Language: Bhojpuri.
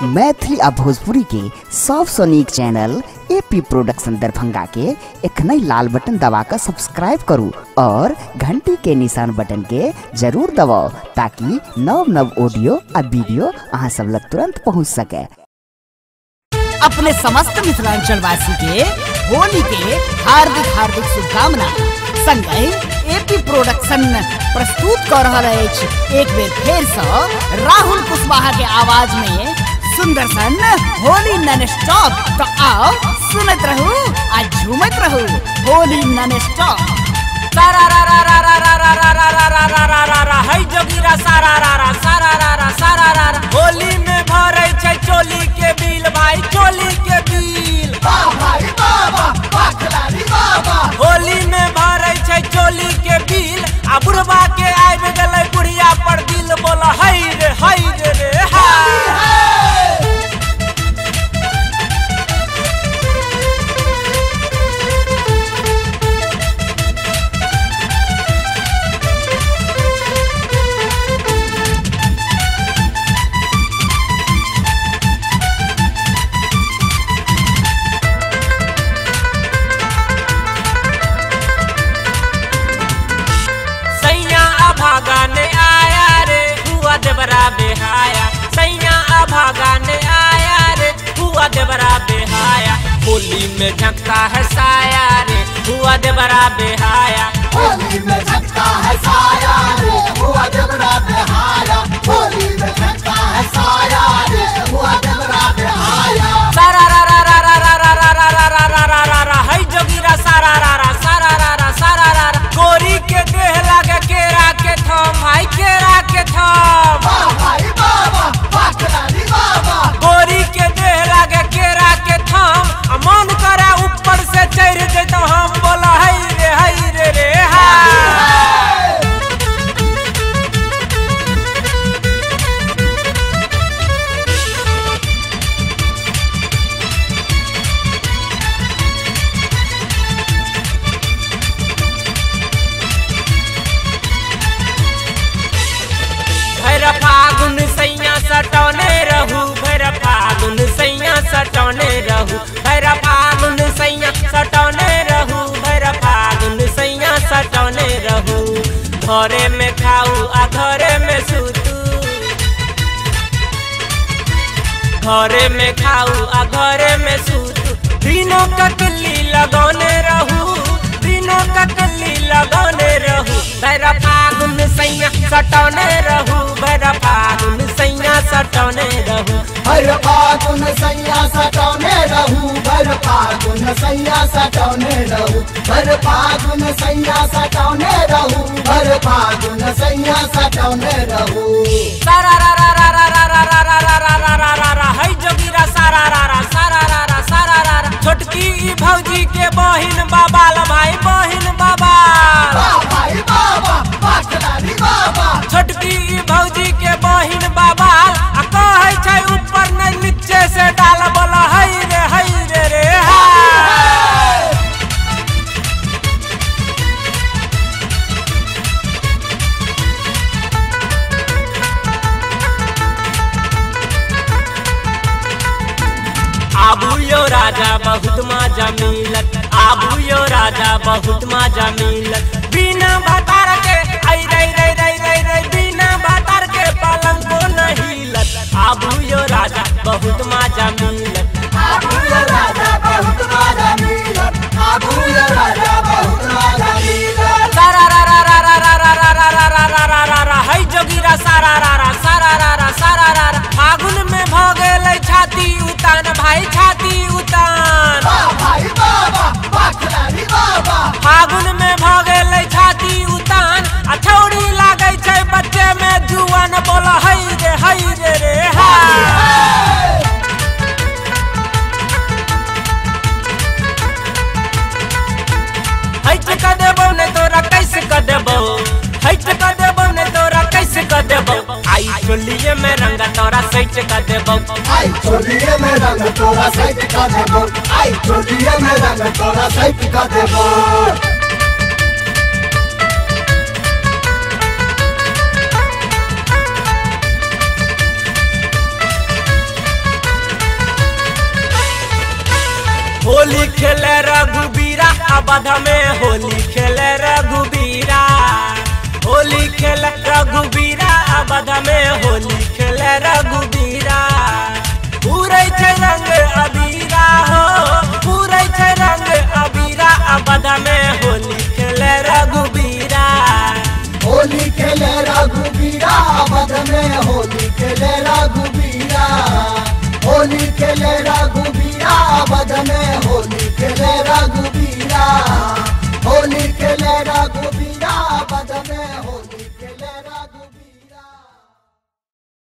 मैथिली आ भोजपुरी के सबसे नीक चैनल एपी प्रोडक्शन दरभंगा के एखनई लाल बटन दबाकर सब्सक्राइब करू और घंटी के निशान बटन के जरूर दबाओ ताकि नव नव ऑडियो आ वीडियो अहाँ सब लग तुरंत पहुँच सके। अपने समस्त मिथिलांचल वासी के होली के हार्दिक हार्दिक शुभकामना। संगहि एपी प्रोडक्शन प्रस्तुत कर रहा है एक बेर फिर से राहुल कुशवाहा के आवाज में सुंदर सन होली नॉन स्टॉप। तो आओ सुनत रहू आ झूमत रहू होली नॉन स्टॉप। सारा रा रा रा रा रा रा रा रा रा रा रा रा रा है जोगीरा सारा रा रा सारा रा रा सारा रा रा। होली में भरे छै चोली के बिल भाई चोली के बिल। वाह भाई बाबा वाह खिलाड़ी बाबा। होली में भरे छै चोली के बिल आ बुढ़वा के आबि गेलै बुढ़िया पर दिल बोला हई रे रे हाय। भागाने आया रे हुआ देवरा बेहाया। सैया भागाने आया रे हुआ देवरा बेहाया। होली में झंकता है साया रे हुआ देवरा बेहाया। होली में झंकता है साया रे हुआ देवरा बेहाया। होली में झंकता है साया रे हुआ देवरा बेहाया। सारा रा रा रा रा रा रा रा रा रा रा रा रा रा है जोगीरा सारा रा रा सारा रा रा सारा रा रा। गोरी के देह लागे केरा के थम भाई केरा के थम। वाह भाई बाबा वाह खिलाड़ी बाबा। गोरी के देह लागे केरा के थम मन करे ऊपर से चढ़ जैतो हम बोला हई रे रे हाय। भैर फागुन सैया सटौने रहू भैर फागुन सैया सटौने रहू भैर फागुन सैया सटौने रहू भैर फागुन सैया सटौने रहू। घरे में खाऊ आ घरे में सुतू घरे में खाऊ आ घरे में सुतू। दिनों ककली लगौने रहू दिनों ककली लगौने रहू। भैर फागुन सैया सटौने रहू भैर फागुन सैया सटौने रहू। भर फागुन सैया सटौने रहू भर फागुन सैया सटौने रहू भर फागुन सैया सटौने रहू भर फागुन सैया सटौने रहू। सारा रा रा रा रा रा रा रा रा रा रा रा रा रा है जोगीरा सारा रा रा सारा रा रा सारा रा रा। छोटकी भौजी के बहिन बाबाल भाई बहिन बाबाल। वाह भाई बाबा वाह खिलाड़ी बाबा। छोटकी भौजी के बहिन बाबाल आ कहै छै ऊपर नहीं नीचे से डाल बोला हई रे रे हाय। आबू यो राजा बहुत मजा मिलत आबू यो राजा बहुत मजा मिलत। बिना भतार के आई रई बिना भतार के पलंग को नहीं हिलत। आबू यो राजा बहुत मजा मिलत आबू यो राजा बहुत मजा मिलत आबू यो राजा बहुत मजा मिलत। सारा रा रा रा रा रा रा रा रा रा रा रा रा रा है जोगीरा सारा रा रा सारा रा रा सारा रा रा। फागुन में भ गेलै छाती उतान भाई छाती उतान। वाह भाई बाबा वाह खिलाड़ी बाबा। फागुन में भ गेलै छाती उतान आ छौड़ी लागै छै बच्चे में जुआन बोला हई रे हाय। हट कर देबो ने तोरा कैसे कर देबो हट कर देबो ने तोरा कैसे कर देबो। आई चोलिए में रंगा तोरा सैच कर देबो आई चोलिए में रंग तोरा सैट कर देबो आई चोलिए में रंग तोरा सैट कर देबो। खेले रघुबीरा अवध में होली खेले रघुबीरा होली खेले रघुबीरा अवध में होली खेले रघुबीरा पूरे रंग अबीरा हो पूरे रंग अबीरा अवध में होली खेले रघुबीरा होली खेले रघुबीरा अवध में होली खेले रघुबीरा होली खेले रघुबीरा अवध में होली खेले रघुबीरा होली खेले रघुबीरा।